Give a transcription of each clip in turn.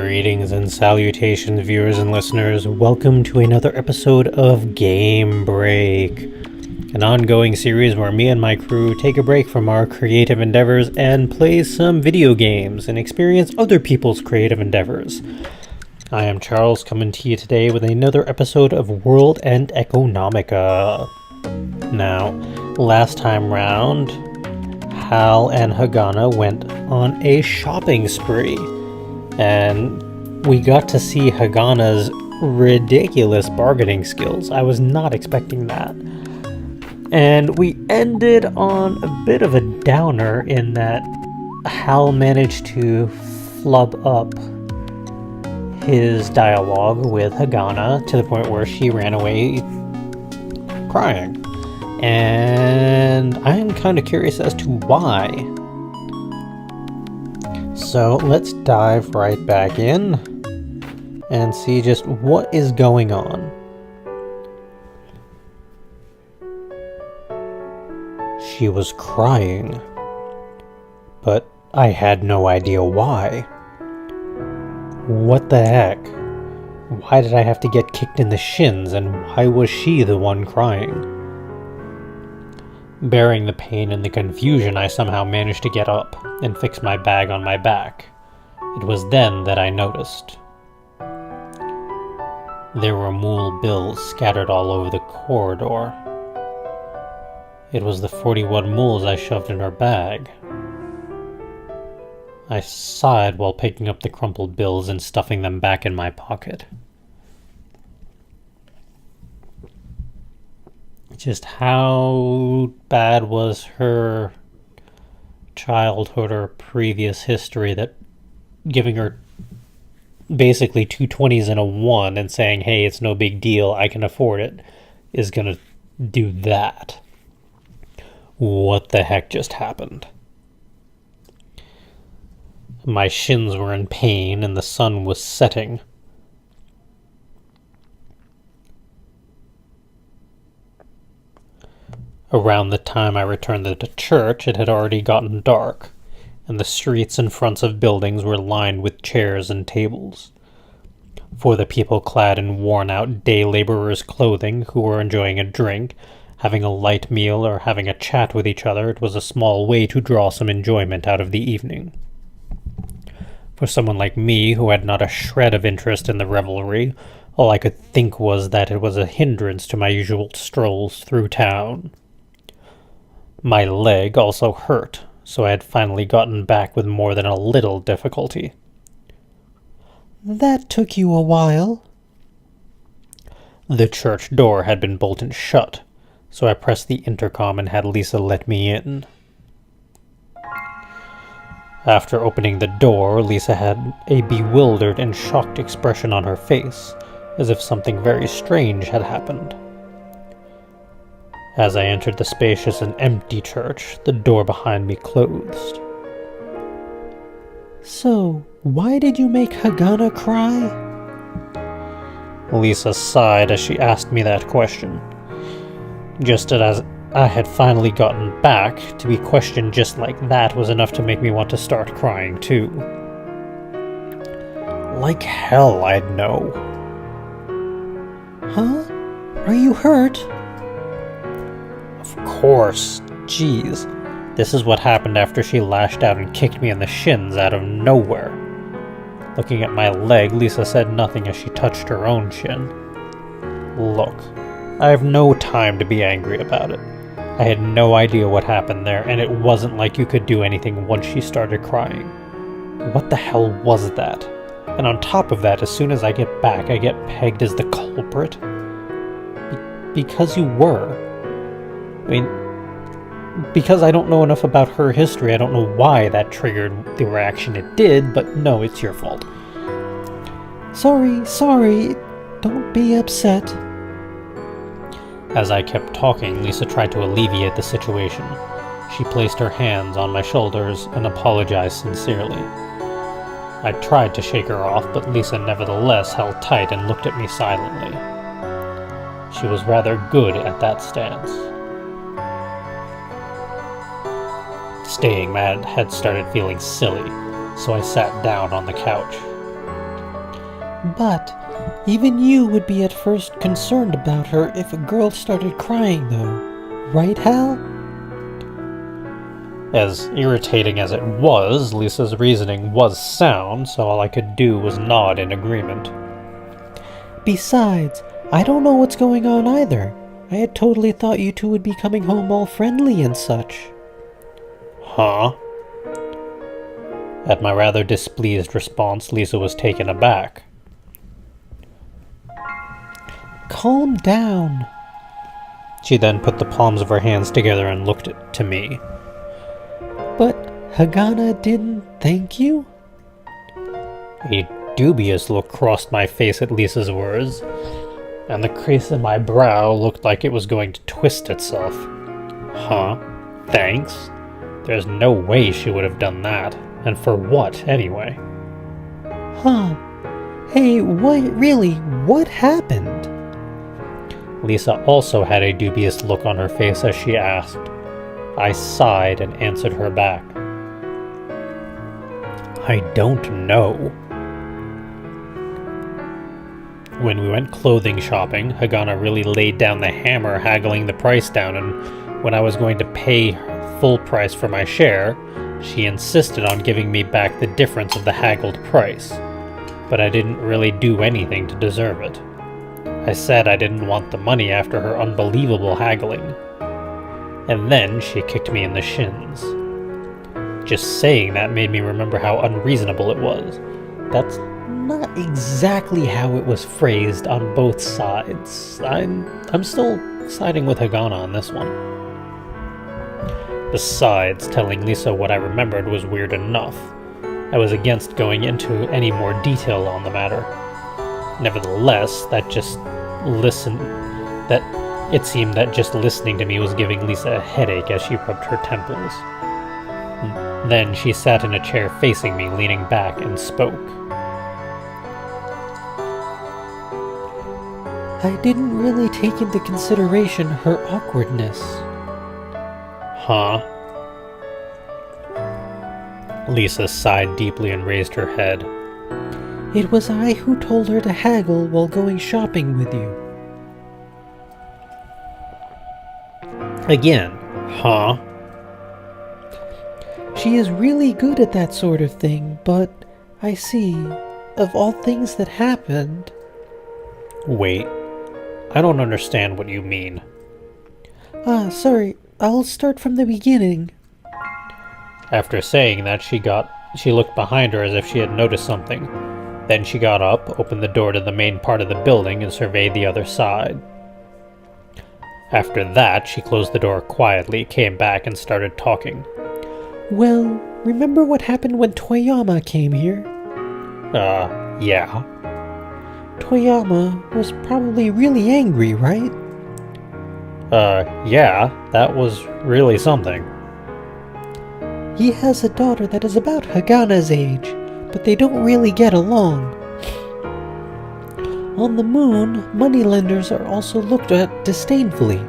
Greetings and salutations, viewers and listeners. Welcome to another episode of Game Break, an ongoing series where me and my crew take a break from our creative endeavors and play some video games and experience other people's creative endeavors. I am Charles, coming to you today with another episode of World and Economica. Now, last time round, Hal and Hagana went on a shopping spree, and we got to see Hagana's ridiculous bargaining skills. I was not expecting that. And we ended on a bit of a downer in that Hal managed to flub up his dialogue with Hagana to the point where she ran away crying. And I am kind of curious as to why. So let's dive right back in and see just what is going on. She was crying, but I had no idea why. What the heck? Why did I have to get kicked in the shins, and why was she the one crying? Bearing the pain and the confusion, I somehow managed to get up and fix my bag on my back. It was then that I noticed. There were mool bills scattered all over the corridor. It was the 41 mools I shoved in her bag. I sighed while picking up the crumpled bills and stuffing them back in my pocket. Just how bad was her childhood or previous history that giving her basically 2 20s and a 1 and saying, hey, it's no big deal, I can afford it, is gonna do that? What the heck just happened? My shins were in pain and the sun was setting. Around the time I returned to church, it had already gotten dark, and the streets and fronts of buildings were lined with chairs and tables. For the people clad in worn-out day laborers' clothing who were enjoying a drink, having a light meal, or having a chat with each other, it was a small way to draw some enjoyment out of the evening. For someone like me, who had not a shred of interest in the revelry, all I could think was that it was a hindrance to my usual strolls through town. My leg also hurt, so I had finally gotten back with more than a little difficulty. That took you a while. The church door had been bolted shut, so I pressed the intercom and had Lisa let me in. After opening the door, Lisa had a bewildered and shocked expression on her face, as if something very strange had happened. As I entered the spacious and empty church, the door behind me closed. So, why did you make Hagana cry? Lisa sighed as she asked me that question. Just as I had finally gotten back, to be questioned just like that was enough to make me want to start crying too. Like hell I'd know. Huh? Are you hurt? Of course. Jeez. This is what happened after she lashed out and kicked me in the shins out of nowhere. Looking at my leg, Lisa said nothing as she touched her own shin. Look, I have no time to be angry about it. I had no idea what happened there, and it wasn't like you could do anything once she started crying. What the hell was that? And on top of that, as soon as I get back, I get pegged as the culprit? Because you were. I mean, because I don't know enough about her history, I don't know why that triggered the reaction it did, but no, it's your fault. Sorry, don't be upset. As I kept talking, Lisa tried to alleviate the situation. She placed her hands on my shoulders and apologized sincerely. I tried to shake her off, but Lisa nevertheless held tight and looked at me silently. She was rather good at that stance. Staying mad had started feeling silly, so I sat down on the couch. But even you would be at first concerned about her if a girl started crying, though. Right, Hal? As irritating as it was, Lisa's reasoning was sound, so all I could do was nod in agreement. Besides, I don't know what's going on either. I had totally thought you two would be coming home all friendly and such. Huh? At my rather displeased response, Lisa was taken aback. Calm down. She then put the palms of her hands together and looked to me. But Hagana didn't thank you? A dubious look crossed my face at Lisa's words, and the crease in my brow looked like it was going to twist itself. Huh? Thanks? There's no way she would have done that. And for what, anyway? Huh. Hey, what happened? Lisa also had a dubious look on her face as she asked. I sighed and answered her back. I don't know. When we went clothing shopping, Hagana really laid down the hammer, haggling the price down, and when I was going to pay full price for my share, she insisted on giving me back the difference of the haggled price. But I didn't really do anything to deserve it. I said I didn't want the money after her unbelievable haggling. And then she kicked me in the shins. Just saying that made me remember how unreasonable it was. That's not exactly how it was phrased on both sides. I'm still siding with Hagana on this one. Besides, telling Lisa what I remembered was weird enough. I was against going into any more detail on the matter. Nevertheless, it seemed that just listening to me was giving Lisa a headache as she rubbed her temples. Then she sat in a chair facing me, leaning back, and spoke. I didn't really take into consideration her awkwardness. Huh? Lisa sighed deeply and raised her head. It was I who told her to haggle while going shopping with you. Again, huh? She is really good at that sort of thing, but I see, of all things that happened... Wait, I don't understand what you mean. Sorry, I'll start from the beginning. After saying that, she looked behind her as if she had noticed something. Then she got up, opened the door to the main part of the building, and surveyed the other side. After that, she closed the door quietly, came back, and started talking. Well, remember what happened when Toyama came here? Yeah. Toyama was probably really angry, right? Yeah, that was really something. He has a daughter that is about Hagana's age, but they don't really get along. On the moon, moneylenders are also looked at disdainfully.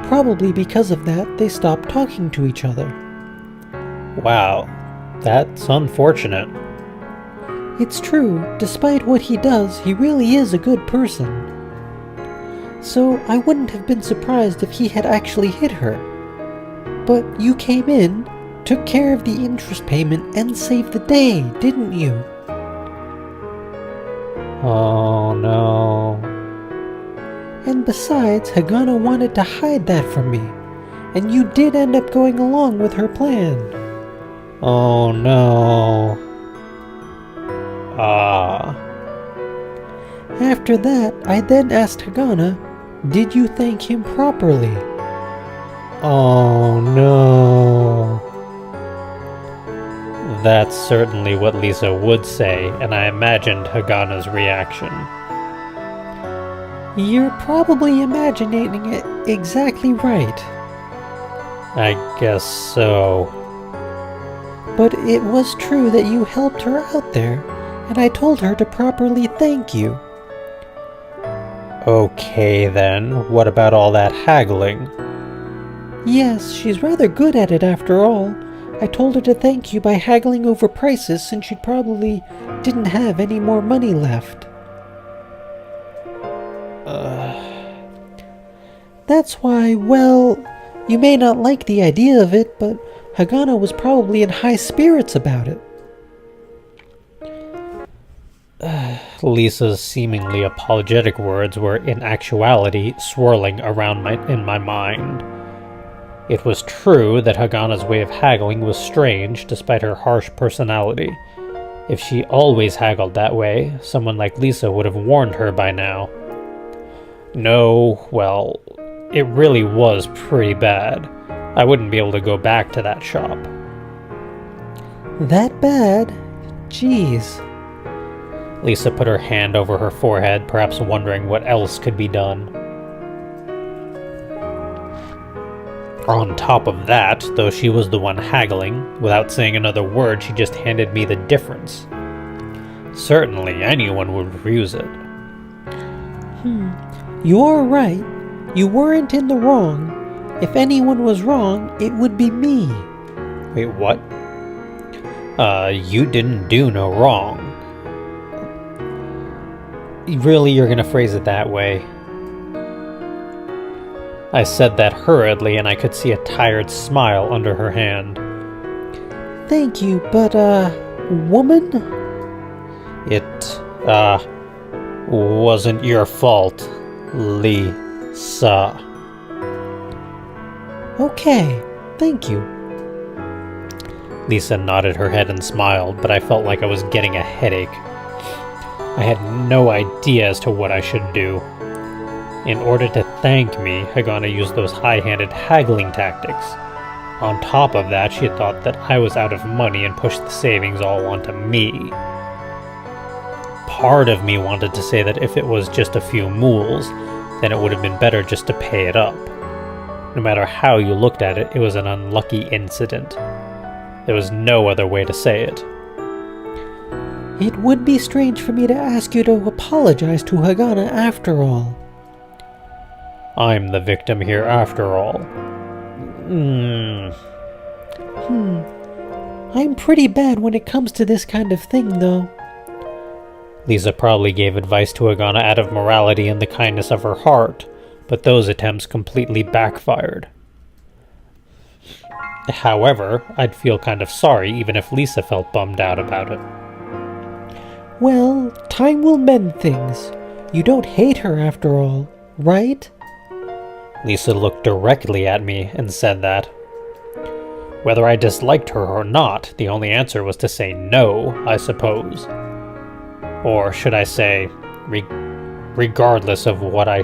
Probably because of that, they stopped talking to each other. Wow, that's unfortunate. It's true, despite what he does, he really is a good person. So I wouldn't have been surprised if he had actually hit her. But you came in, took care of the interest payment, and saved the day, didn't you? Oh no. And besides, Hagana wanted to hide that from me, and you did end up going along with her plan. Oh no. After that, I then asked Hagana, did you thank him properly? Oh no. That's certainly what Lisa would say, and I imagined Hagana's reaction. You're probably imagining it exactly right. I guess so. But it was true that you helped her out there, and I told her to properly thank you. Okay then, what about all that haggling? Yes, she's rather good at it after all. I told her to thank you by haggling over prices since she probably didn't have any more money left. That's why, well, you may not like the idea of it, but Hagana was probably in high spirits about it. Lisa's seemingly apologetic words were in actuality swirling around in my mind. It was true that Hagana's way of haggling was strange despite her harsh personality. If she always haggled that way, someone like Lisa would have warned her by now. No, well, it really was pretty bad. I wouldn't be able to go back to that shop. That bad? Jeez. Lisa put her hand over her forehead, perhaps wondering what else could be done. On top of that, though she was the one haggling, without saying another word, she just handed me the difference. Certainly, anyone would refuse it. You're right. You weren't in the wrong. If anyone was wrong, it would be me. Wait, what? You didn't do no wrong. Really, you're gonna phrase it that way? I said that hurriedly, and I could see a tired smile under her hand. Thank you, but, woman? It, wasn't your fault, Lisa. Okay, thank you. Lisa nodded her head and smiled, but I felt like I was getting a headache. I had no idea as to what I should do. In order to thank me, Hagana used those high-handed haggling tactics. On top of that, she had thought that I was out of money and pushed the savings all onto me. Part of me wanted to say that if it was just a few mools, then it would have been better just to pay it up. No matter how you looked at it, it was an unlucky incident. There was no other way to say it. It would be strange for me to ask you to apologize to Hagana after all. I'm the victim here after all. I'm pretty bad when it comes to this kind of thing, though. Lisa probably gave advice to Hagana out of morality and the kindness of her heart, but those attempts completely backfired. However, I'd feel kind of sorry even if Lisa felt bummed out about it. Well, time will mend things. You don't hate her after all, right? Lisa looked directly at me and said that. Whether I disliked her or not, the only answer was to say no, I suppose. Or should I say, regardless of what I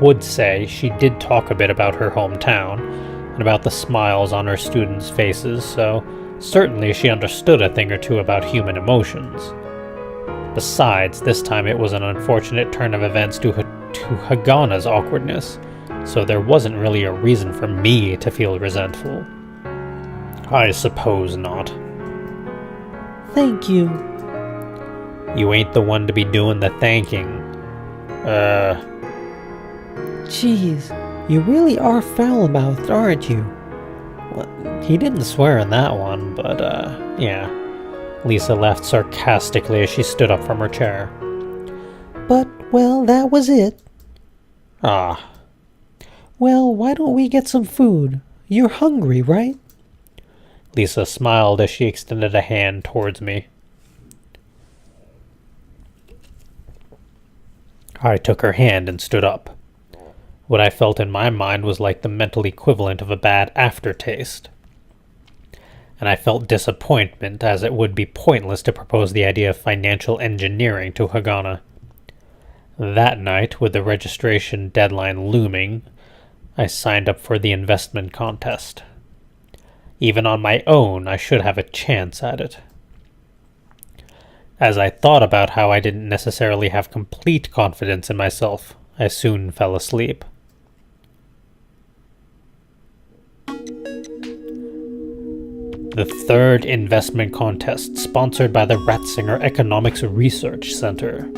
would say, she did talk a bit about her hometown, and about the smiles on her students' faces, so certainly she understood a thing or two about human emotions. Besides, this time it was an unfortunate turn of events due to Hagana's awkwardness, so there wasn't really a reason for me to feel resentful. I suppose not. Thank you. You ain't the one to be doing the thanking. Jeez, you really are foul-mouthed, aren't you? Well, he didn't swear in that one, but, yeah. Lisa laughed sarcastically as she stood up from her chair. But, well, that was it. Ah. Well, why don't we get some food? You're hungry, right? Lisa smiled as she extended a hand towards me. I took her hand and stood up. What I felt in my mind was like the mental equivalent of a bad aftertaste. And I felt disappointment, as it would be pointless to propose the idea of financial engineering to Hagana. That night, with the registration deadline looming, I signed up for the investment contest. Even on my own, I should have a chance at it. As I thought about how I didn't necessarily have complete confidence in myself, I soon fell asleep. The third investment contest, sponsored by the Ratzinger Economics Research Center.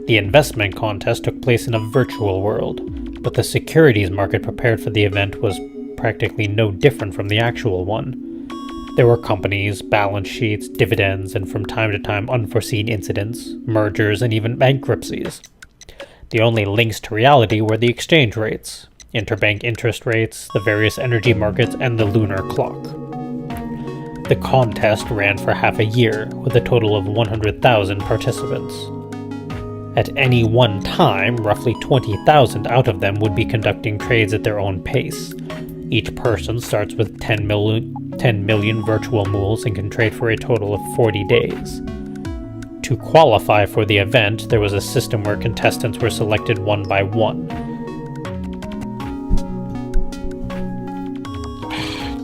The investment contest took place in a virtual world, but the securities market prepared for the event was practically no different from the actual one. There were companies, balance sheets, dividends, and from time to time unforeseen incidents, mergers, and even bankruptcies. The only links to reality were the exchange rates, interbank interest rates, the various energy markets, and the lunar clock. The contest ran for half a year, with a total of 100,000 participants. At any one time, roughly 20,000 out of them would be conducting trades at their own pace. Each person starts with 10 million virtual mools and can trade for a total of 40 days. To qualify for the event, there was a system where contestants were selected one by one.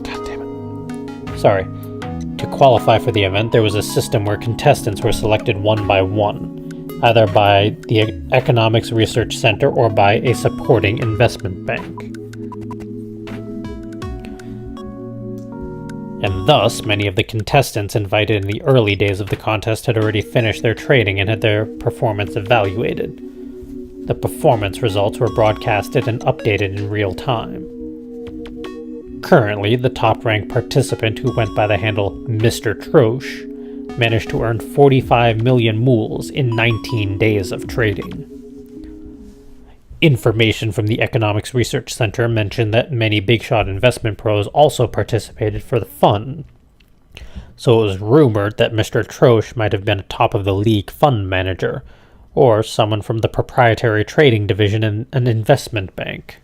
God damn it. Sorry. To qualify for the event, there was a system where contestants were selected one by one, either by the Economics Research Center or by a supporting investment bank. And thus, many of the contestants invited in the early days of the contest had already finished their trading and had their performance evaluated. The performance results were broadcasted and updated in real time. Currently, the top-ranked participant, who went by the handle Mr. Trosh, managed to earn 45 million mools in 19 days of trading. Information from the Economics Research Center mentioned that many big-shot investment pros also participated for the fun. So it was rumored that Mr. Trosh might have been a top-of-the-league fund manager, or someone from the proprietary trading division in an investment bank.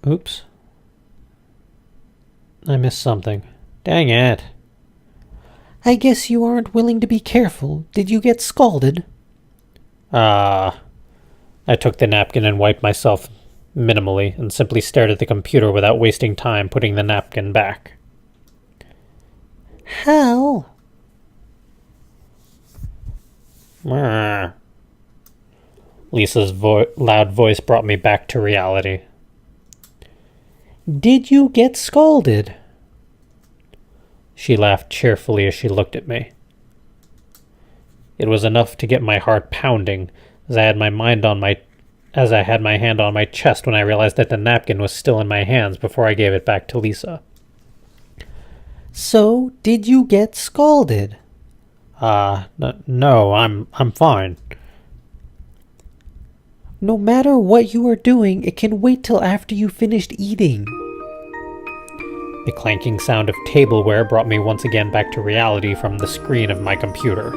Oops. I missed something. Dang it. I guess you aren't willing to be careful. Did you get scalded? I took the napkin and wiped myself minimally and simply stared at the computer without wasting time putting the napkin back. How? Lisa's loud voice brought me back to reality. Did you get scalded? She laughed cheerfully as she looked at me. It was enough to get my heart pounding, as I had my hand on my chest when I realized that the napkin was still in my hands before I gave it back to Lisa. So, did you get scalded? No, I'm fine. No matter what you are doing, it can wait till after you finished eating. The clanking sound of tableware brought me once again back to reality from the screen of my computer.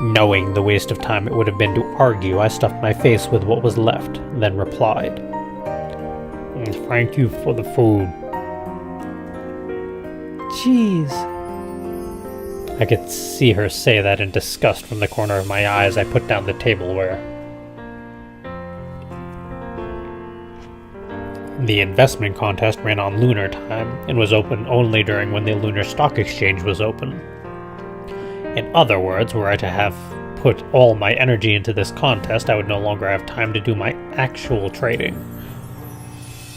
Knowing the waste of time it would have been to argue, I stuffed my face with what was left, then replied, "Thank you for the food." Jeez. I could see her say that in disgust from the corner of my eye as I put down the tableware. The investment contest ran on lunar time and was open only during when the lunar stock exchange was open. In other words, were I to have put all my energy into this contest, I would no longer have time to do my actual trading.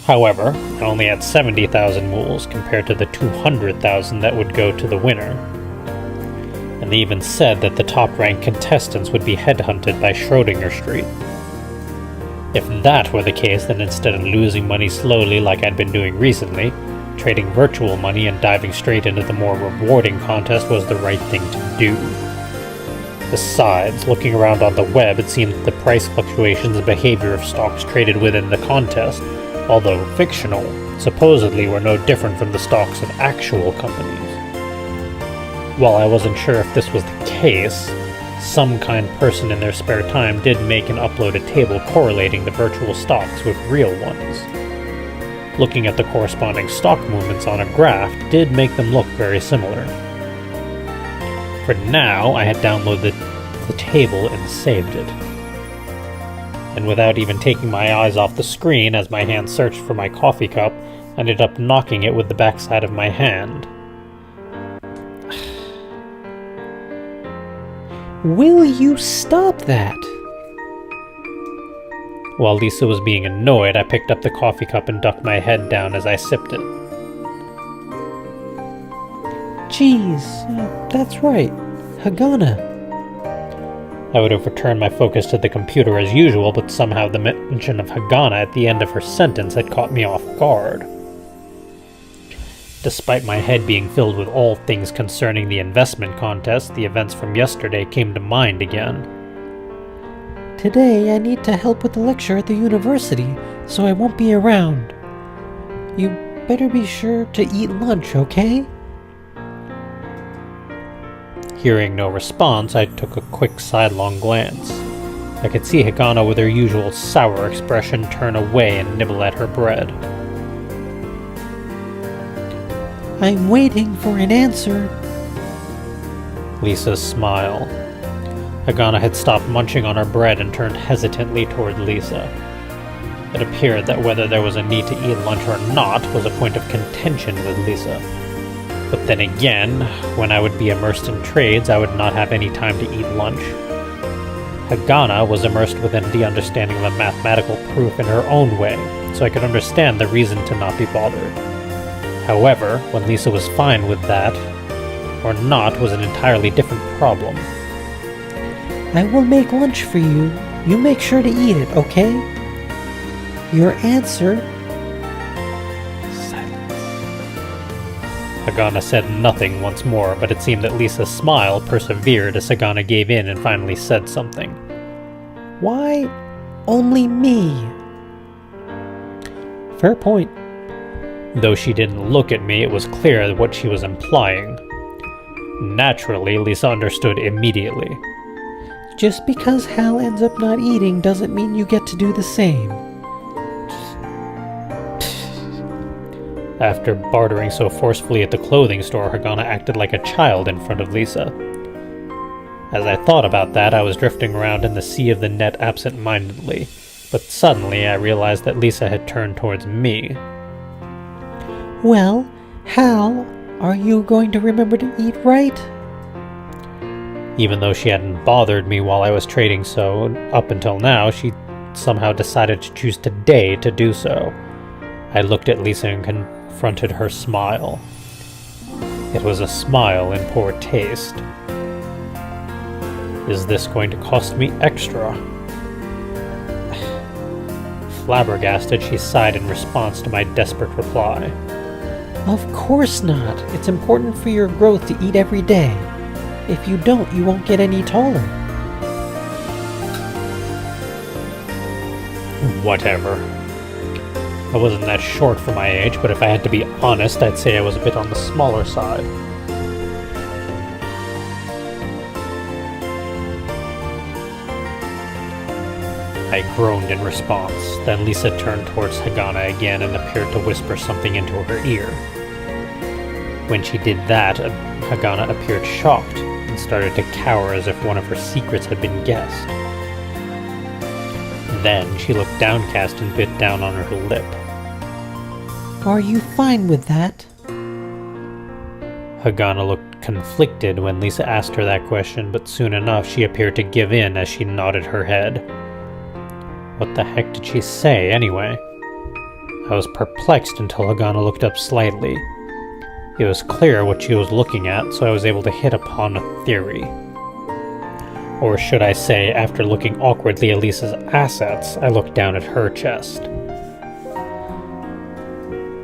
However, I only had 70,000 mools compared to the 200,000 that would go to the winner. And they even said that the top-ranked contestants would be headhunted by Schrödinger Street. If that were the case, then instead of losing money slowly like I'd been doing recently, trading virtual money and diving straight into the more rewarding contest was the right thing to do. Besides, looking around on the web, it seemed that the price fluctuations and behavior of stocks traded within the contest, although fictional, supposedly were no different from the stocks of actual companies. While I wasn't sure if this was the case, some kind person in their spare time did make and upload a table correlating the virtual stocks with real ones. Looking at the corresponding stock movements on a graph did make them look very similar. For now, I had downloaded the table and saved it. And without even taking my eyes off the screen as my hand searched for my coffee cup, I ended up knocking it with the backside of my hand. Will you stop that? While Lisa was being annoyed, I picked up the coffee cup and ducked my head down as I sipped it. Jeez, that's right. Hagana. I would have returned my focus to the computer as usual, but somehow the mention of Hagana at the end of her sentence had caught me off guard. Despite my head being filled with all things concerning the investment contest, the events from yesterday came to mind again. Today I need to help with the lecture at the university, so I won't be around. You better be sure to eat lunch, okay? Hearing no response, I took a quick sidelong glance. I could see Hagana with her usual sour expression turn away and nibble at her bread. I'm waiting for an answer. Lisa's smile. Hagana had stopped munching on her bread and turned hesitantly toward Lisa. It appeared that whether there was a need to eat lunch or not was a point of contention with Lisa. But then again, when I would be immersed in trades, I would not have any time to eat lunch. Hagana was immersed within the understanding of the mathematical proof in her own way, so I could understand the reason to not be bothered. However, when Lisa was fine with that, or not, was an entirely different problem. I will make lunch for you. You make sure to eat it, okay? Your answer... Silence. Hagana said nothing once more, but it seemed that Lisa's smile persevered as Hagana gave in and finally said something. Why only me? Fair point. Though she didn't look at me, it was clear what she was implying. Naturally, Lisa understood immediately. Just because Hal ends up not eating doesn't mean you get to do the same. After bartering so forcefully at the clothing store, Hagana acted like a child in front of Lisa. As I thought about that, I was drifting around in the sea of the net absent-mindedly, but suddenly I realized that Lisa had turned towards me. Well, Hal, are you going to remember to eat right? Even though she hadn't bothered me while I was trading so, up until now, she somehow decided to choose today to do so. I looked at Lisa and confronted her smile. It was a smile in poor taste. Is this going to cost me extra? Flabbergasted, she sighed in response to my desperate reply. Of course not. It's important for your growth to eat every day. If you don't, you won't get any taller. Whatever. I wasn't that short for my age, but if I had to be honest, I'd say I was a bit on the smaller side. I groaned in response. Then Lisa turned towards Hagana again and appeared to whisper something into her ear. When she did that, Hagana appeared shocked and started to cower as if one of her secrets had been guessed. Then she looked downcast and bit down on her lip. Are you fine with that? Hagana looked conflicted when Lisa asked her that question, but soon enough she appeared to give in as she nodded her head. What the heck did she say, anyway? I was perplexed until Hagana looked up slightly. It was clear what she was looking at, so I was able to hit upon a theory. Or should I say, after looking awkwardly at Lisa's assets, I looked down at her chest.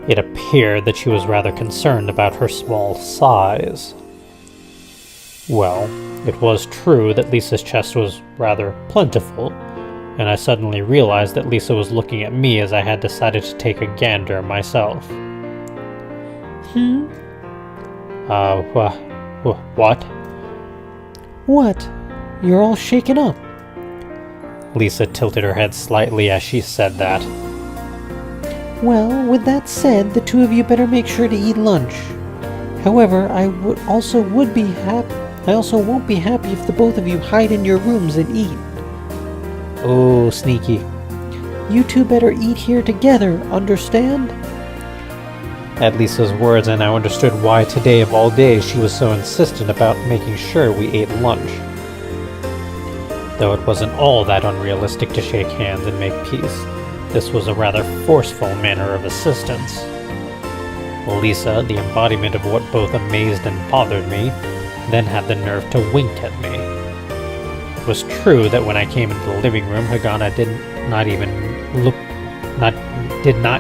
It appeared that she was rather concerned about her small size. Well, it was true that Lisa's chest was rather plentiful, and I suddenly realized that Lisa was looking at me as I had decided to take a gander myself. What? What? You're all shaken up. Lisa tilted her head slightly as she said that. Well, with that said, the two of you better make sure to eat lunch. However, I also won't be happy if the both of you hide in your rooms and eat. Oh, sneaky. You two better eat here together, understand? At Lisa's words, I now understood why today of all days she was so insistent about making sure we ate lunch. Though it wasn't all that unrealistic to shake hands and make peace, this was a rather forceful manner of assistance. Lisa, the embodiment of what both amazed and bothered me, then had the nerve to wink at me. It was true that when I came into the living room, Hagana did not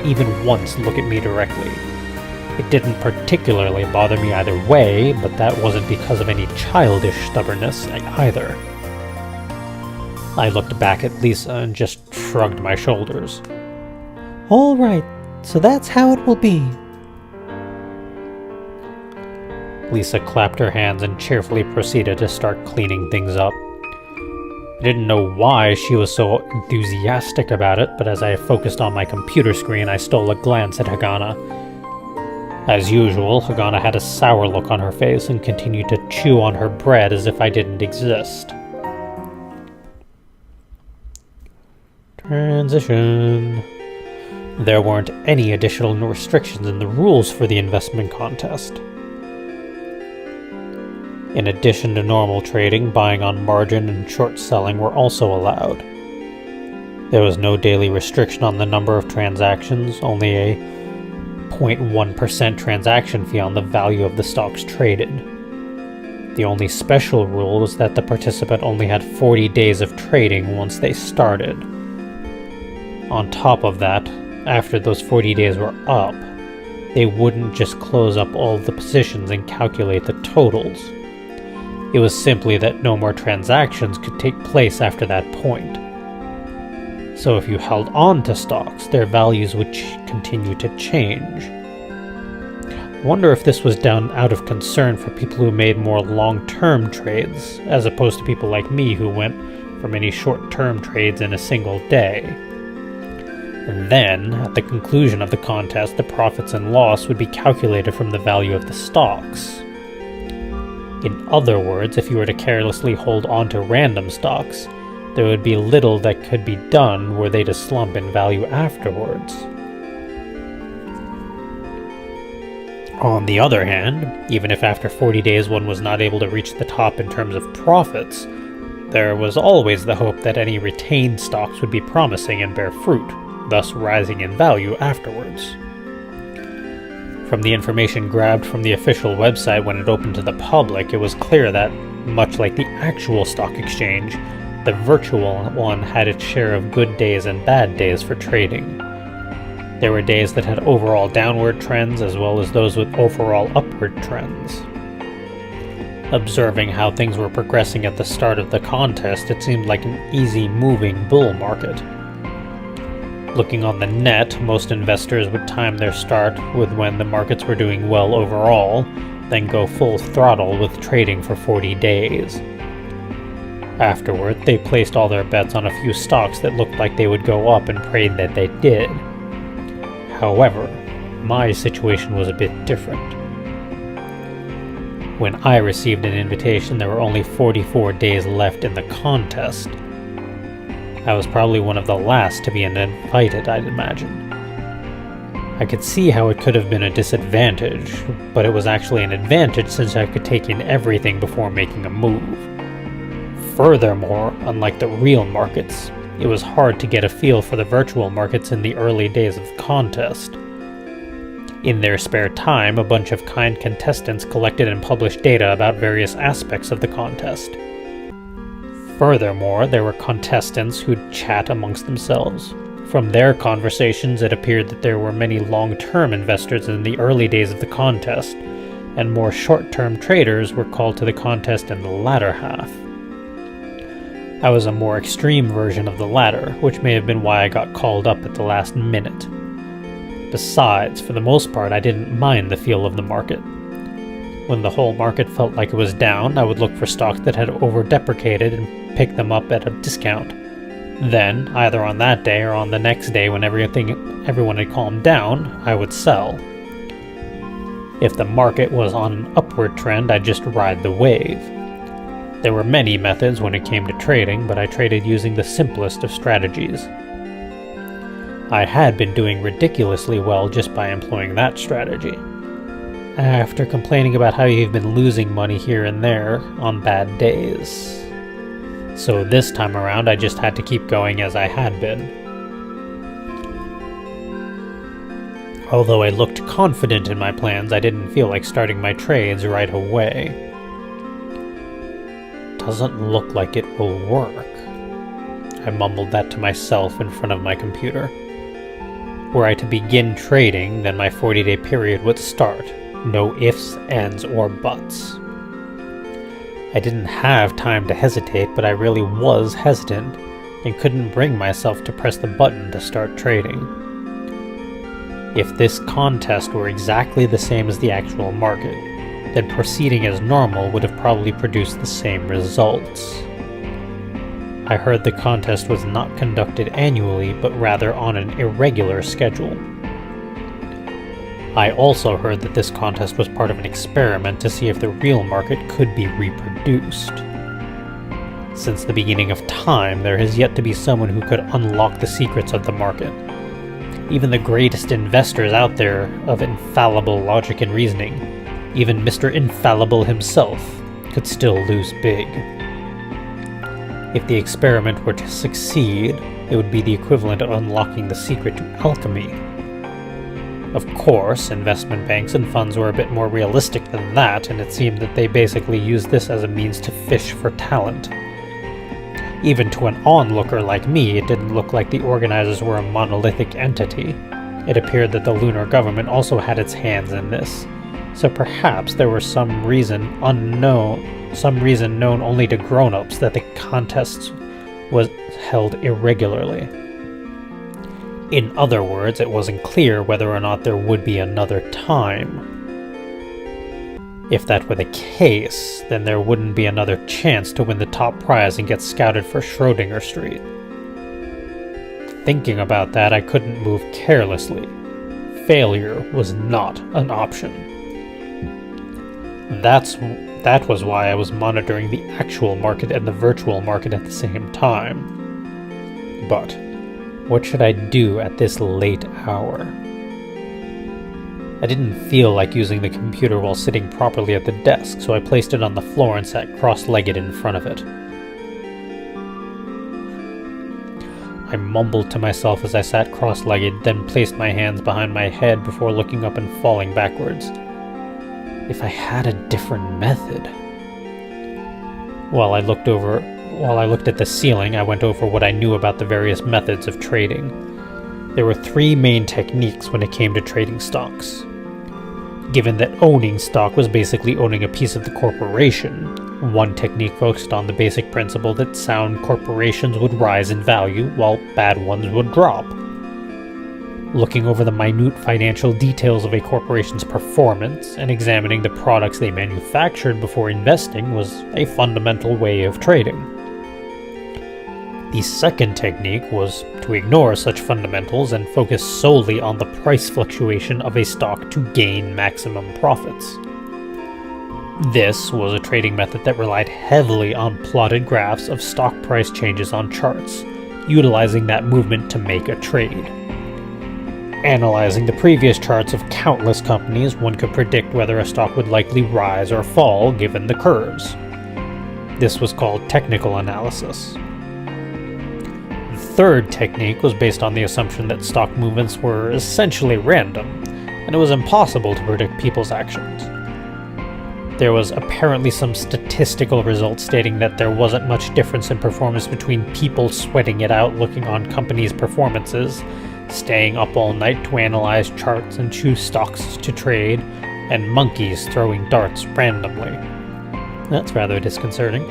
even once look at me directly. It didn't particularly bother me either way, but that wasn't because of any childish stubbornness either. I looked back at Lisa and just shrugged my shoulders. All right, so that's how it will be. Lisa clapped her hands and cheerfully proceeded to start cleaning things up. I didn't know why she was so enthusiastic about it, but as I focused on my computer screen, I stole a glance at Hagana. As usual, Hagana had a sour look on her face and continued to chew on her bread as if I didn't exist. Transition. There weren't any additional restrictions in the rules for the investment contest. In addition to normal trading, buying on margin and short selling were also allowed. There was no daily restriction on the number of transactions, only a 0.1% transaction fee on the value of the stocks traded. The only special rule was that the participant only had 40 days of trading once they started. On top of that, after those 40 days were up, they wouldn't just close up all the positions and calculate the totals. It was simply that no more transactions could take place after that point. So if you held on to stocks, their values would continue to change. I wonder if this was done out of concern for people who made more long-term trades, as opposed to people like me who went for many short-term trades in a single day. And then, at the conclusion of the contest, the profits and loss would be calculated from the value of the stocks. In other words, if you were to carelessly hold on to random stocks, there would be little that could be done were they to slump in value afterwards. On the other hand, even if after 40 days one was not able to reach the top in terms of profits, there was always the hope that any retained stocks would be promising and bear fruit, thus rising in value afterwards. From the information grabbed from the official website when it opened to the public, it was clear that, much like the actual stock exchange, the virtual one had its share of good days and bad days for trading. There were days that had overall downward trends as well as those with overall upward trends. Observing how things were progressing at the start of the contest, it seemed like an easy-moving bull market. Looking on the net, most investors would time their start with when the markets were doing well overall, then go full throttle with trading for 40 days. Afterward, they placed all their bets on a few stocks that looked like they would go up and prayed that they did. However, my situation was a bit different. When I received an invitation, there were only 44 days left in the contest. I was probably one of the last to be invited, I'd imagine. I could see how it could have been a disadvantage, but it was actually an advantage since I could take in everything before making a move. Furthermore, unlike the real markets, it was hard to get a feel for the virtual markets in the early days of the contest. In their spare time, a bunch of kind contestants collected and published data about various aspects of the contest. Furthermore, there were contestants who'd chat amongst themselves. From their conversations, it appeared that there were many long-term investors in the early days of the contest, and more short-term traders were called to the contest in the latter half. I was a more extreme version of the latter, which may have been why I got called up at the last minute. Besides, for the most part, I didn't mind the feel of the market. When the whole market felt like it was down, I would look for stocks that had over-deprecated and pick them up at a discount. Then, either on that day or on the next day when everyone had calmed down, I would sell. If the market was on an upward trend, I'd just ride the wave. There were many methods when it came to trading, but I traded using the simplest of strategies. I had been doing ridiculously well just by employing that strategy. After complaining about how you've been losing money here and there on bad days. So this time around, I just had to keep going as I had been. Although I looked confident in my plans, I didn't feel like starting my trades right away. Doesn't look like it will work. I mumbled that to myself in front of my computer. were I to begin trading, then my 40-day period would start. No ifs, ands, or buts. I didn't have time to hesitate, but I really was hesitant and couldn't bring myself to press the button to start trading. If this contest were exactly the same as the actual market, then proceeding as normal would have probably produced the same results. I heard the contest was not conducted annually, but rather on an irregular schedule. I also heard that this contest was part of an experiment to see if the real market could be reproduced. Since the beginning of time, there has yet to be someone who could unlock the secrets of the market. Even the greatest investors out there of infallible logic and reasoning, even Mr. Infallible himself, could still lose big. If the experiment were to succeed, it would be the equivalent of unlocking the secret to alchemy. Of course, investment banks and funds were a bit more realistic than that, and it seemed that they basically used this as a means to fish for talent. Even to an onlooker like me, it didn't look like the organizers were a monolithic entity. It appeared that the lunar government also had its hands in this, so perhaps there was some reason known only to grown-ups that the contest was held irregularly. In other words, it wasn't clear whether or not there would be another time. If that were the case, then there wouldn't be another chance to win the top prize and get scouted for Schrödinger Street. Thinking about that, I couldn't move carelessly. Failure was not an option. That was why I was monitoring the actual market and the virtual market at the same time. But what should I do at this late hour? I didn't feel like using the computer while sitting properly at the desk, so I placed it on the floor and sat cross-legged in front of it. I mumbled to myself as I sat cross-legged, then placed my hands behind my head before looking up and falling backwards. If I had a different method. While I looked at the ceiling, I went over what I knew about the various methods of trading. There were three main techniques when it came to trading stocks. Given that owning stock was basically owning a piece of the corporation, one technique focused on the basic principle that sound corporations would rise in value while bad ones would drop. Looking over the minute financial details of a corporation's performance and examining the products they manufactured before investing was a fundamental way of trading. The second technique was to ignore such fundamentals and focus solely on the price fluctuation of a stock to gain maximum profits. This was a trading method that relied heavily on plotted graphs of stock price changes on charts, utilizing that movement to make a trade. Analyzing the previous charts of countless companies, one could predict whether a stock would likely rise or fall given the curves. This was called technical analysis. The third technique was based on the assumption that stock movements were essentially random, and it was impossible to predict people's actions. There was apparently some statistical results stating that there wasn't much difference in performance between people sweating it out looking on companies' performances, staying up all night to analyze charts and choose stocks to trade, and monkeys throwing darts randomly. That's rather disconcerting.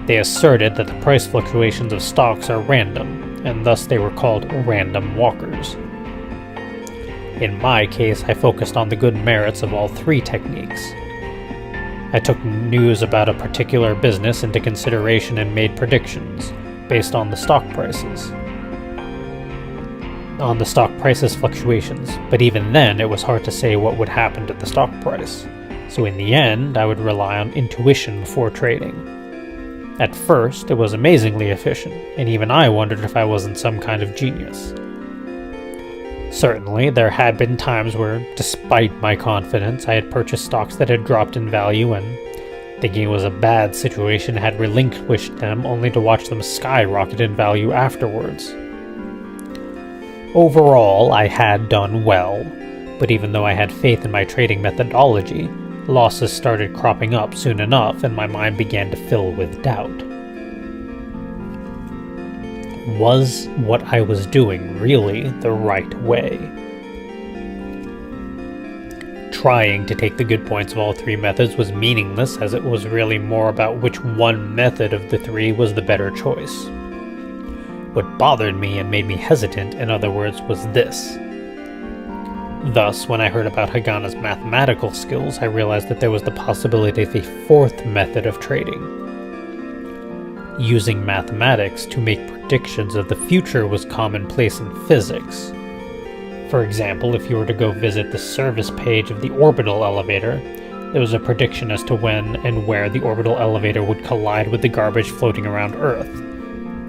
They asserted that the price fluctuations of stocks are random, and thus they were called random walkers. In my case, I focused on the good merits of all three techniques. I took news about a particular business into consideration and made predictions based on the stock prices fluctuations, but even then it was hard to say what would happen to the stock price, so in the end I would rely on intuition before trading. At first it was amazingly efficient, and even I wondered if I wasn't some kind of genius. Certainly there had been times where, despite my confidence, I had purchased stocks that had dropped in value and, thinking it was a bad situation, had relinquished them only to watch them skyrocket in value afterwards. Overall, I had done well, but even though I had faith in my trading methodology, losses started cropping up soon enough and my mind began to fill with doubt. Was what I was doing really the right way? Trying to take the good points of all three methods was meaningless, as it was really more about which one method of the three was the better choice. What bothered me and made me hesitant, in other words, was this. Thus, when I heard about Hagana's mathematical skills, I realized that there was the possibility of a fourth method of trading. Using mathematics to make predictions of the future was commonplace in physics. For example, if you were to go visit the service page of the orbital elevator, there was a prediction as to when and where the orbital elevator would collide with the garbage floating around Earth.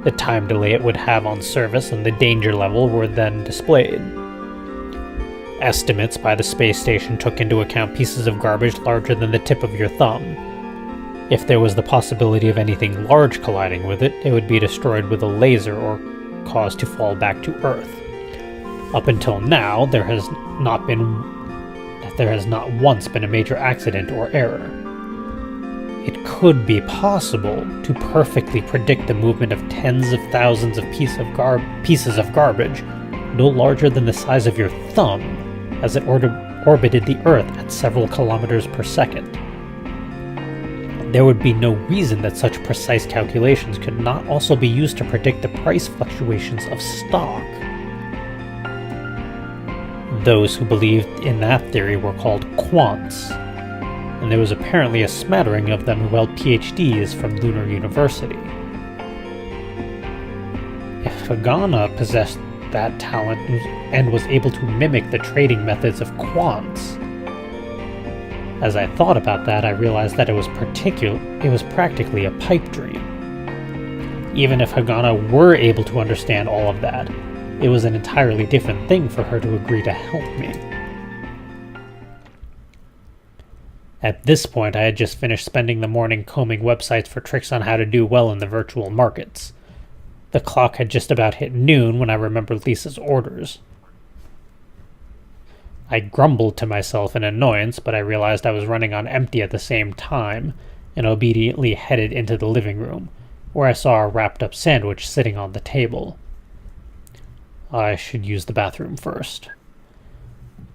The time delay it would have on service and the danger level were then displayed. Estimates by the space station took into account pieces of garbage larger than the tip of your thumb. If there was the possibility of anything large colliding with it, it would be destroyed with a laser or caused to fall back to Earth. Up until now, there has not once been a major accident or error. It could be possible to perfectly predict the movement of tens of thousands of pieces of garbage, no larger than the size of your thumb, as it orbited the Earth at several kilometers per second. There would be no reason that such precise calculations could not also be used to predict the price fluctuations of stock. Those who believed in that theory were called quants, and there was apparently a smattering of them who held PhDs from Lunar University. If Hagana possessed that talent and was able to mimic the trading methods of quants, as I thought about that, I realized that it was practically a pipe dream. Even if Hagana were able to understand all of that, it was an entirely different thing for her to agree to help me. At this point, I had just finished spending the morning combing websites for tricks on how to do well in the virtual markets. The clock had just about hit noon when I remembered Lisa's orders. I grumbled to myself in annoyance, but I realized I was running on empty at the same time, and obediently headed into the living room, where I saw a wrapped-up sandwich sitting on the table. I should use the bathroom first.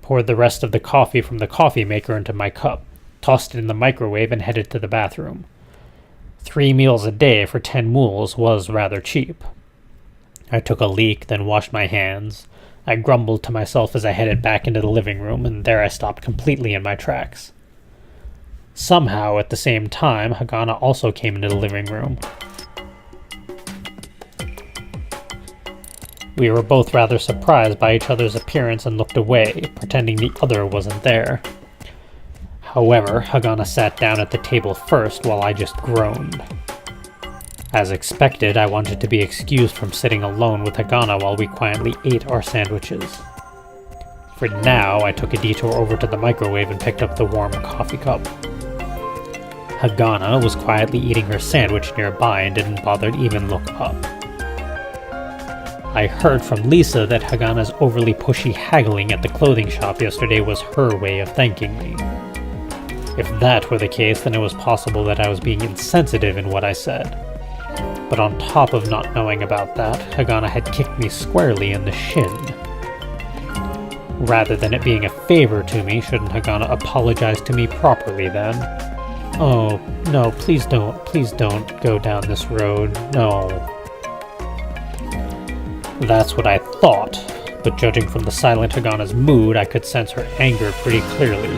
Poured the rest of the coffee from the coffee maker into my cup, tossed it in the microwave, and headed to the bathroom. 3 meals a day for 10 mools was rather cheap. I took a leak, then washed my hands. I grumbled to myself as I headed back into the living room, and there I stopped completely in my tracks. Somehow, at the same time, Hagana also came into the living room. We were both rather surprised by each other's appearance and looked away, pretending the other wasn't there. However, Hagana sat down at the table first while I just groaned. As expected, I wanted to be excused from sitting alone with Hagana while we quietly ate our sandwiches. For now, I took a detour over to the microwave and picked up the warm coffee cup. Hagana was quietly eating her sandwich nearby and didn't bother to even look up. I heard from Lisa that Hagana's overly pushy haggling at the clothing shop yesterday was her way of thanking me. If that were the case, then it was possible that I was being insensitive in what I said. But on top of not knowing about that, Hagana had kicked me squarely in the shin. Rather than it being a favor to me, shouldn't Hagana apologize to me properly then? Oh, no, please don't go down this road, no. That's what I thought, but judging from the silent Hagana's mood, I could sense her anger pretty clearly.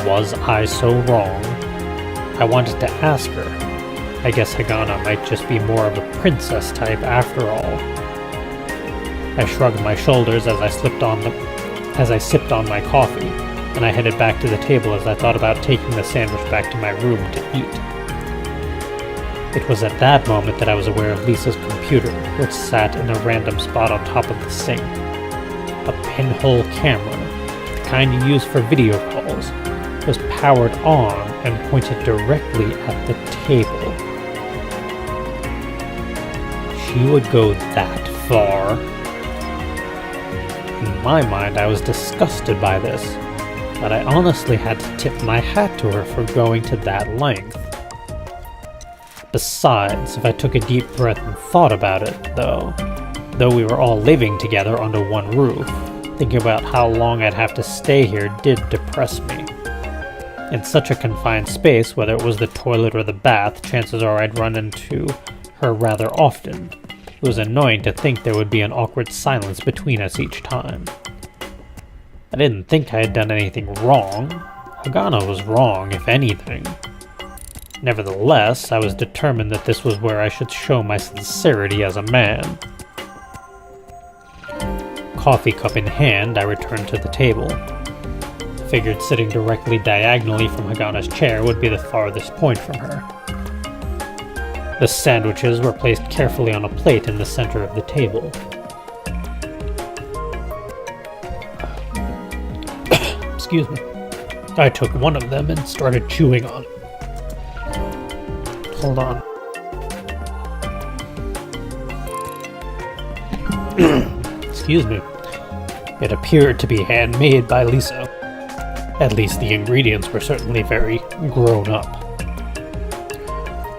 Was I so wrong? I wanted to ask her. I guess Hagana might just be more of a princess type after all. I shrugged my shoulders as I sipped on my coffee, and I headed back to the table as I thought about taking the sandwich back to my room to eat. It was at that moment that I was aware of Lisa's computer, which sat in a random spot on top of the sink. A pinhole camera, the kind you use for video calls, was powered on and pointed directly at the table. She would go that far. In my mind, I was disgusted by this, but I honestly had to tip my hat to her for going to that length. Besides, if I took a deep breath and thought about it, though we were all living together under one roof, thinking about how long I'd have to stay here did depress me. In such a confined space, whether it was the toilet or the bath, chances are I'd run into her rather often. It was annoying to think there would be an awkward silence between us each time. I didn't think I had done anything wrong. Hagana was wrong, if anything. Nevertheless, I was determined that this was where I should show my sincerity as a man. Coffee cup in hand, I returned to the table. I figured sitting directly diagonally from Hagana's chair would be the farthest point from her. The sandwiches were placed carefully on a plate in the center of the table. Excuse me. I took one of them and started chewing on it. Hold on. Excuse me. It appeared to be handmade by Lisa. At least the ingredients were certainly very grown up.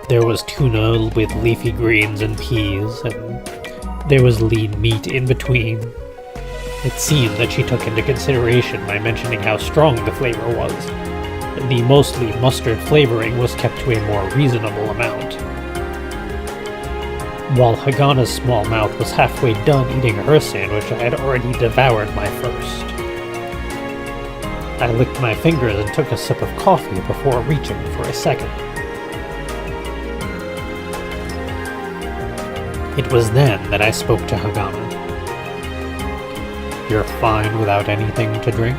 There was tuna with leafy greens and peas, and there was lean meat in between. It seemed that she took into consideration my mentioning how strong the flavor was. The mostly mustard flavoring was kept to a more reasonable amount. While Hagana's small mouth was halfway done eating her sandwich, I had already devoured my first. I licked my fingers and took a sip of coffee before reaching for a second. It was then that I spoke to Hagana. "You're fine without anything to drink?"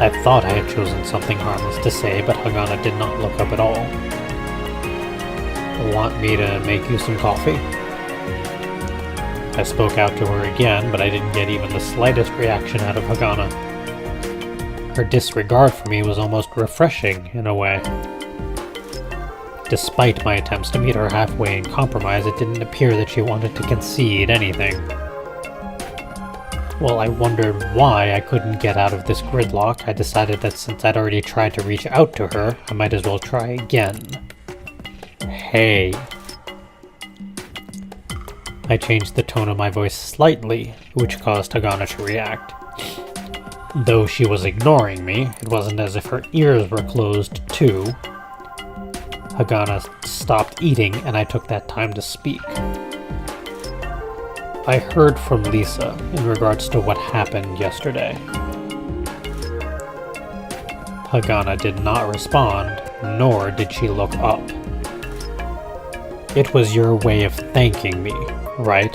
I thought I had chosen something harmless to say, but Hagana did not look up at all. "Want me to make you some coffee?" I spoke out to her again, but I didn't get even the slightest reaction out of Hagana. Her disregard for me was almost refreshing, in a way. Despite my attempts to meet her halfway in compromise, it didn't appear that she wanted to concede anything. While I wondered why I couldn't get out of this gridlock, I decided that since I'd already tried to reach out to her, I might as well try again. "Hey." I changed the tone of my voice slightly, which caused Hagana to react. Though she was ignoring me, it wasn't as if her ears were closed too. Hagana stopped eating, and I took that time to speak. "I heard from Lisa in regards to what happened yesterday." Hagana did not respond, nor did she look up. "It was your way of thanking me, right?"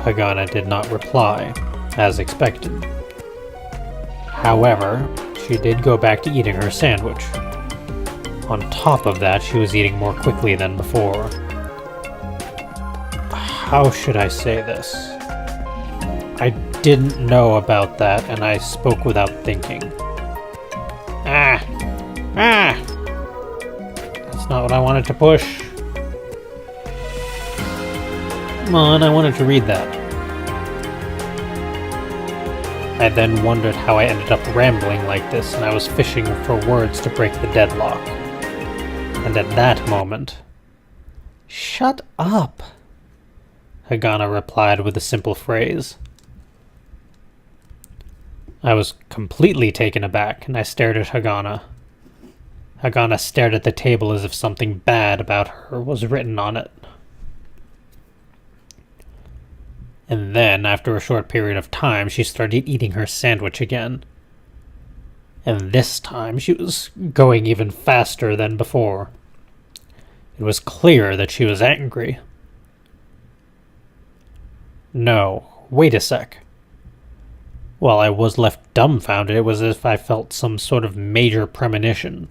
Hagana did not reply, as expected. However, she did go back to eating her sandwich. On top of that, she was eating more quickly than before. How should I say this? I didn't know about that, and I spoke without thinking. Ah! That's not what I wanted to push. Come on, I wanted to read that. I then wondered how I ended up rambling like this, and I was fishing for words to break the deadlock. And at that moment... "Shut up!" Hagana replied with a simple phrase. I was completely taken aback, and I stared at Hagana. Hagana stared at the table as if something bad about her was written on it. And then, after a short period of time, she started eating her sandwich again. And this time, she was going even faster than before. It was clear that she was angry. No, wait a sec. While I was left dumbfounded, it was as if I felt some sort of major premonition.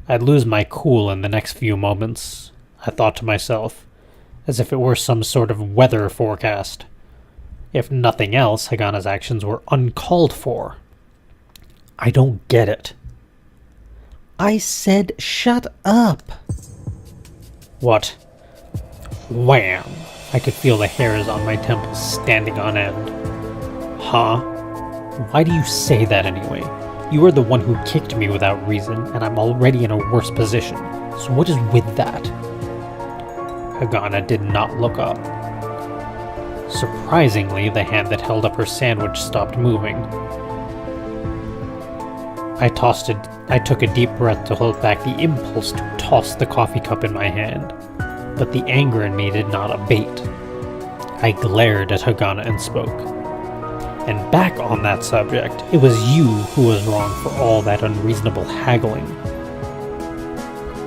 I'd lose my cool in the next few moments, I thought to myself, as if it were some sort of weather forecast. If nothing else, Hagana's actions were uncalled for. I don't get it. I said shut up. What? Wham! I could feel the hairs on my temples standing on end. Huh? Why do you say that anyway? You are the one who kicked me without reason, and I'm already in a worse position. So what is with that? Hagana did not look up. Surprisingly, the hand that held up her sandwich stopped moving. I took a deep breath to hold back the impulse to toss the coffee cup in my hand, but the anger in me did not abate. I glared at Hagana and spoke. And back on that subject, it was you who was wrong for all that unreasonable haggling.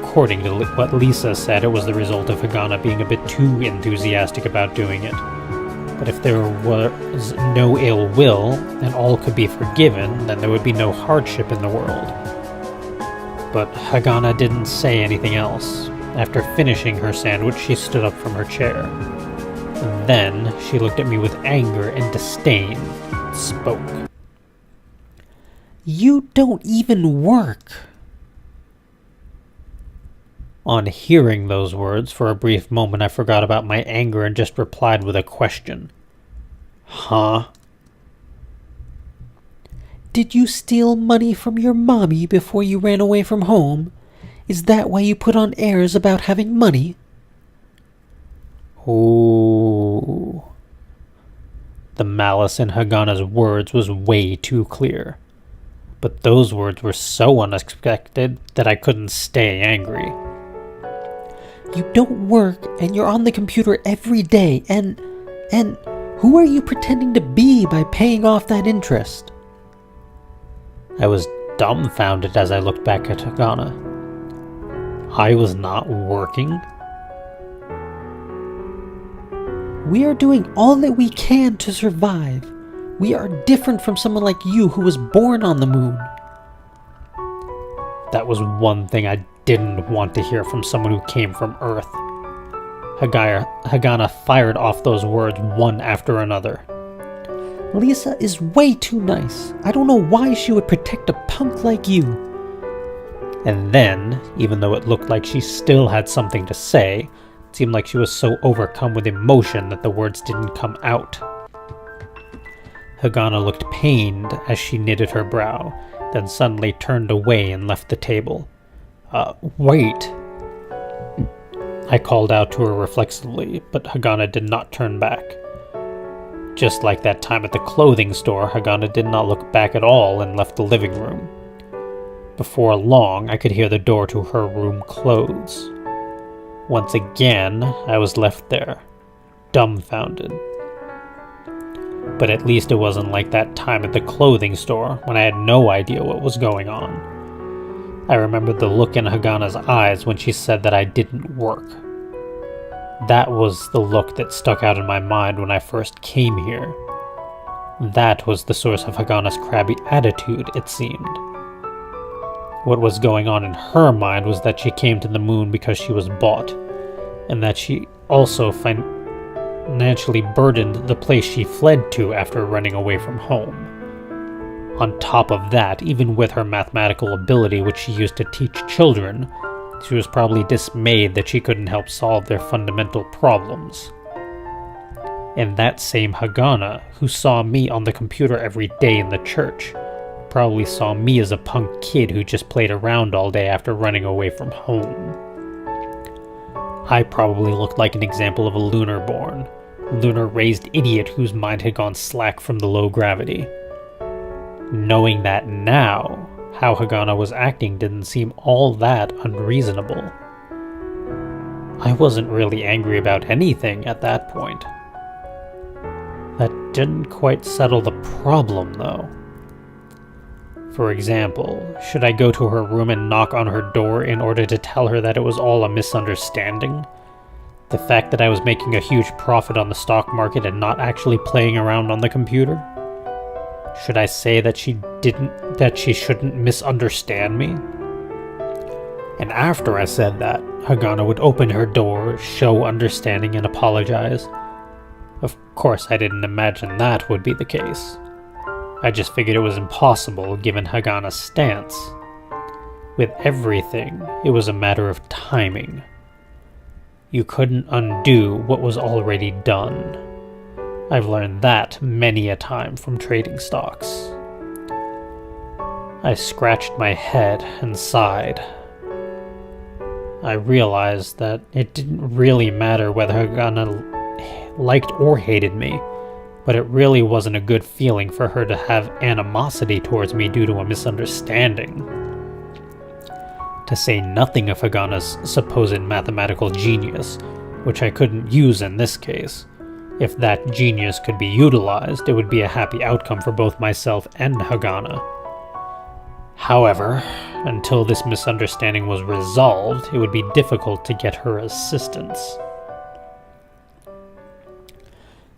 According to what Lisa said, it was the result of Hagana being a bit too enthusiastic about doing it. But if there was no ill will, and all could be forgiven, then there would be no hardship in the world. But Hagana didn't say anything else. After finishing her sandwich, she stood up from her chair. And then she looked at me with anger and disdain and spoke. You don't even work. On hearing those words, for a brief moment I forgot about my anger and just replied with a question. Huh? Did you steal money from your mommy before you ran away from home? Is that why you put on airs about having money? Ooh. The malice in Hagana's words was way too clear. But those words were so unexpected that I couldn't stay angry. You don't work, and you're on the computer every day, and who are you pretending to be by paying off that interest? I was dumbfounded as I looked back at Hagana. I was not working? We are doing all that we can to survive. We are different from someone like you who was born on the moon. That was one thing I didn't want to hear from someone who came from Earth. Hagana fired off those words one after another. Lisa is way too nice. I don't know why she would protect a punk like you. And then, even though it looked like she still had something to say, it seemed like she was so overcome with emotion that the words didn't come out. Hagana looked pained as she knitted her brow, then suddenly turned away and left the table. Wait. I called out to her reflexively, but Hagana did not turn back. Just like that time at the clothing store, Hagana did not look back at all and left the living room. Before long, I could hear the door to her room close. Once again, I was left there, dumbfounded. But at least it wasn't like that time at the clothing store when I had no idea what was going on. I remembered the look in Hagana's eyes when she said that I didn't work. That was the look that stuck out in my mind when I first came here. That was the source of Hagana's crabby attitude, it seemed. What was going on in her mind was that she came to the moon because she was bought, and that she also financially burdened the place she fled to after running away from home. On top of that, even with her mathematical ability which she used to teach children, she was probably dismayed that she couldn't help solve their fundamental problems. And that same Hagana, who saw me on the computer every day in the church, probably saw me as a punk kid who just played around all day after running away from home. I probably looked like an example of a lunar-born, lunar-raised idiot whose mind had gone slack from the low gravity. Knowing that now, how Hagana was acting didn't seem all that unreasonable. I wasn't really angry about anything at that point. That didn't quite settle the problem, though. For example, should I go to her room and knock on her door in order to tell her that it was all a misunderstanding? The fact that I was making a huge profit on the stock market and not actually playing around on the computer? Should I say that she shouldn't misunderstand me? And after I said that, Hagana would open her door, show understanding, and apologize. Of course, I didn't imagine that would be the case. I just figured it was impossible given Hagana's stance. With everything, it was a matter of timing. You couldn't undo what was already done. I've learned that many a time from trading stocks. I scratched my head and sighed. I realized that it didn't really matter whether Hagana liked or hated me, but it really wasn't a good feeling for her to have animosity towards me due to a misunderstanding. To say nothing of Hagana's supposed mathematical genius, which I couldn't use in this case. If that genius could be utilized, it would be a happy outcome for both myself and Hagana. However, until this misunderstanding was resolved, it would be difficult to get her assistance.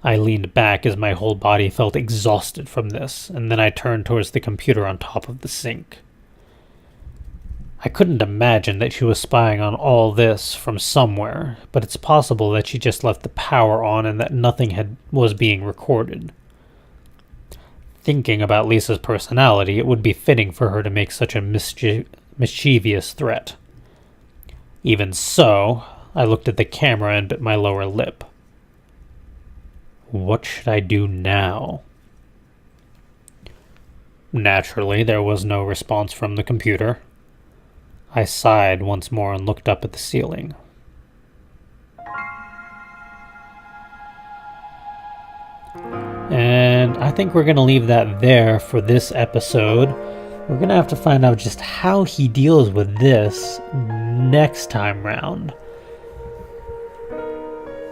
I leaned back as my whole body felt exhausted from this, and then I turned towards the computer on top of the sink. I couldn't imagine that she was spying on all this from somewhere, but it's possible that she just left the power on and that nothing was being recorded. Thinking about Lisa's personality, it would be fitting for her to make such a mischievous threat. Even so, I looked at the camera and bit my lower lip. What should I do now? Naturally, there was no response from the computer. I sighed once more and looked up at the ceiling. And I think we're going to leave that there for this episode. We're going to have to find out just how he deals with this next time round.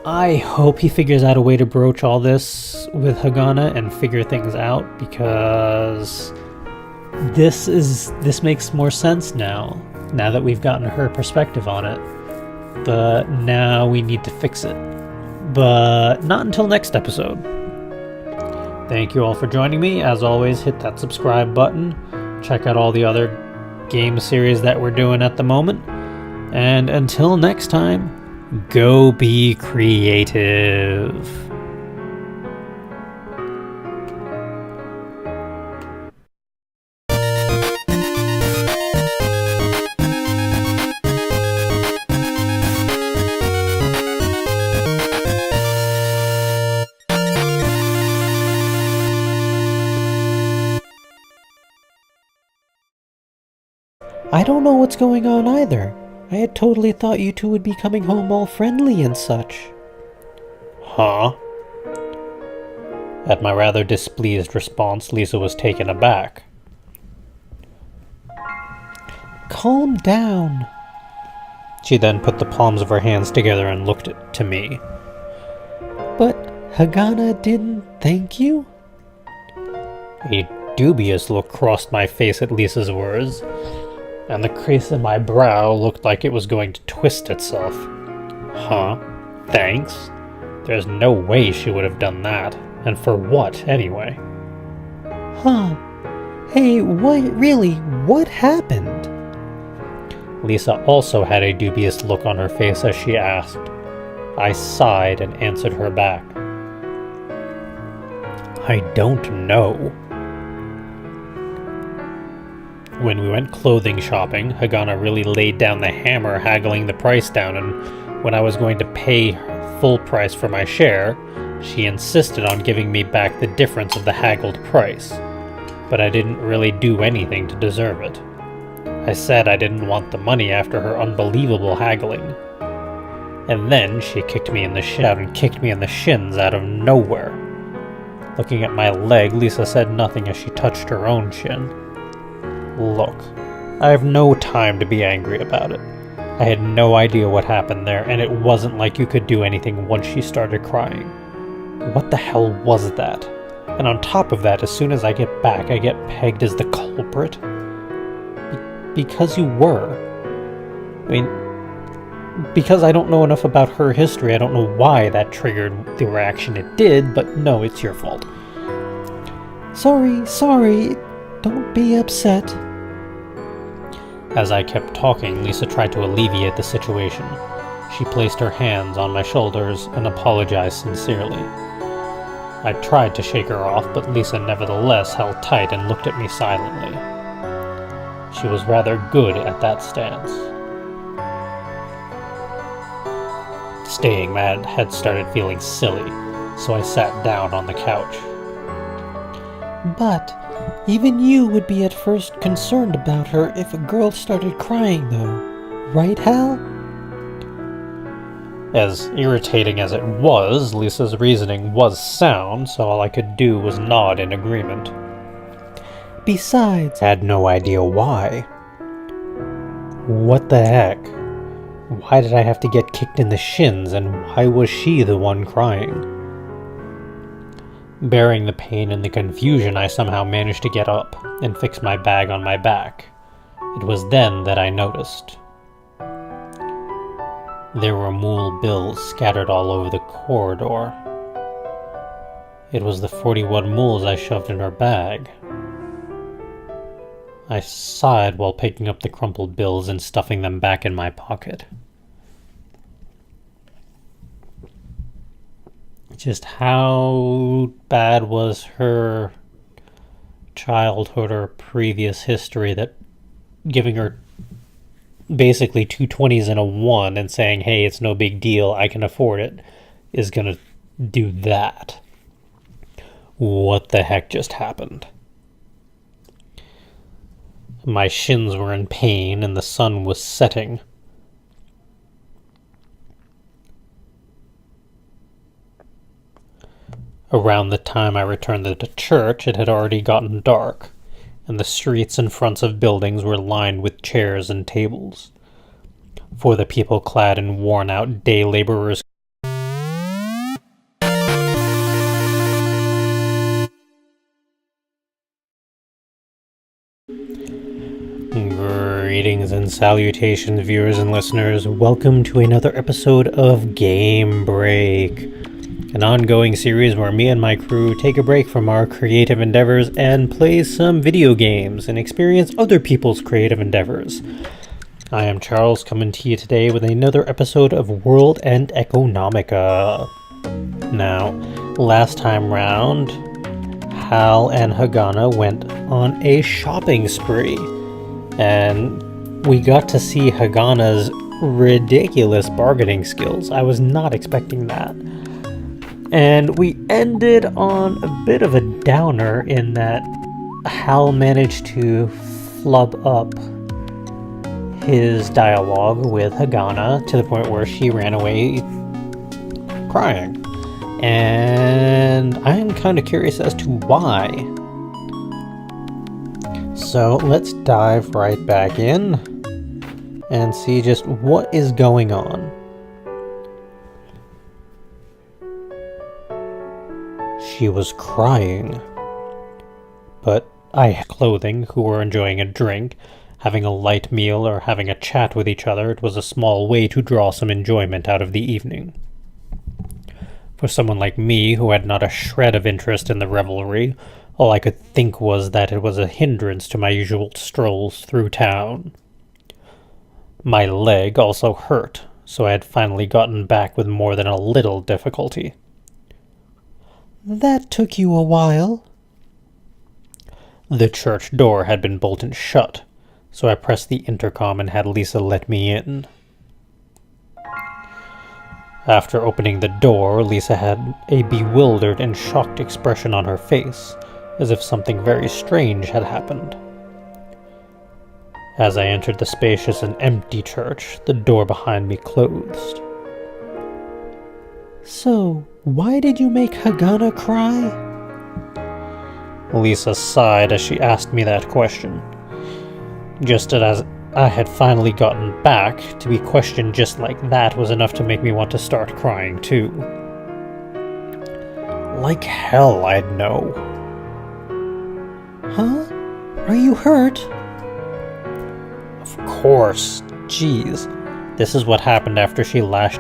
I hope he figures out a way to broach all this with Hagana and figure things out, because this makes more sense now that we've gotten her perspective on it. But now we need to fix it. But not until next episode. Thank you all for joining me. As always, hit that subscribe button. Check out all the other game series that we're doing at the moment. And until next time, go be creative. I don't know what's going on either. I had totally thought you two would be coming home all friendly and such. Huh? At my rather displeased response, Lisa was taken aback. Calm down. She then put the palms of her hands together and looked to me. But Hagana didn't thank you? A dubious look crossed my face at Lisa's words, and the crease in my brow looked like it was going to twist itself. Huh? Thanks? There's no way she would have done that. And for what, anyway? Huh. Hey, what happened? Lisa also had a dubious look on her face as she asked. I sighed and answered her back. I don't know. When we went clothing shopping, Hagana really laid down the hammer, haggling the price down, and when I was going to pay full price for my share, she insisted on giving me back the difference of the haggled price. But I didn't really do anything to deserve it. I said I didn't want the money after her unbelievable haggling. And then she kicked me in the shins out of nowhere. Looking at my leg, Lisa said nothing as she touched her own shin. Look, I have no time to be angry about it. I had no idea what happened there, and it wasn't like you could do anything once she started crying. What the hell was that? And on top of that, as soon as I get back, I get pegged as the culprit? Because you were. I mean, because I don't know enough about her history, I don't know why that triggered the reaction it did, but no, it's your fault. Sorry. Don't be upset. As I kept talking, Lisa tried to alleviate the situation. She placed her hands on my shoulders and apologized sincerely. I tried to shake her off, but Lisa nevertheless held tight and looked at me silently. She was rather good at that stance. Staying mad had started feeling silly, so I sat down on the couch. But Even you would be at first concerned about her if a girl started crying, though. Right, Hal? As irritating as it was, Lisa's reasoning was sound, so all I could do was nod in agreement. Besides, I had no idea why. What the heck? Why did I have to get kicked in the shins, and why was she the one crying? Bearing the pain and the confusion, I somehow managed to get up and fix my bag on my back. It was then that I noticed. There were mool bills scattered all over the corridor. It was the 41 mools I shoved in her bag. I sighed while picking up the crumpled bills and stuffing them back in my pocket. Just how bad was her childhood or previous history that giving her basically 2 20s and a 1 and saying, hey, it's no big deal, I can afford it, is gonna do that? What the heck just happened? My shins were in pain and the sun was setting. Around the time I returned to church, it had already gotten dark, and the streets and fronts of buildings were lined with chairs and tables. For the people clad in worn-out day laborers. Greetings and salutations, viewers and listeners. Welcome to another episode of Game Break, an ongoing series where me and my crew take a break from our creative endeavors and play some video games and experience other people's creative endeavors. I am Charles, coming to you today with another episode of World and Economica. Now, last time round, Hal and Hagana went on a shopping spree, and we got to see Hagana's ridiculous bargaining skills. I was not expecting that. And we ended on a bit of a downer in that Hal managed to flub up his dialogue with Hagana to the point where she ran away crying. And I am kind of curious as to why. So let's dive right back in and see just what is going on. She was crying, but I had clothing who were enjoying a drink, having a light meal, or having a chat with each other. It was a small way to draw some enjoyment out of the evening. For someone like me, who had not a shred of interest in the revelry, all I could think was that it was a hindrance to my usual strolls through town. My leg also hurt, so I had finally gotten back with more than a little difficulty. That took you a while. The church door had been bolted shut, so I pressed the intercom and had Lisa let me in. After opening the door, Lisa had a bewildered and shocked expression on her face, as if something very strange had happened. As I entered the spacious and empty church, the door behind me closed. So, why did you make Hagana cry? Lisa sighed as she asked me that question. Just as I had finally gotten back, to be questioned just like that was enough to make me want to start crying too. Like hell I'd know. Huh? Are you hurt? Of course. Jeez. This is what happened after she lashed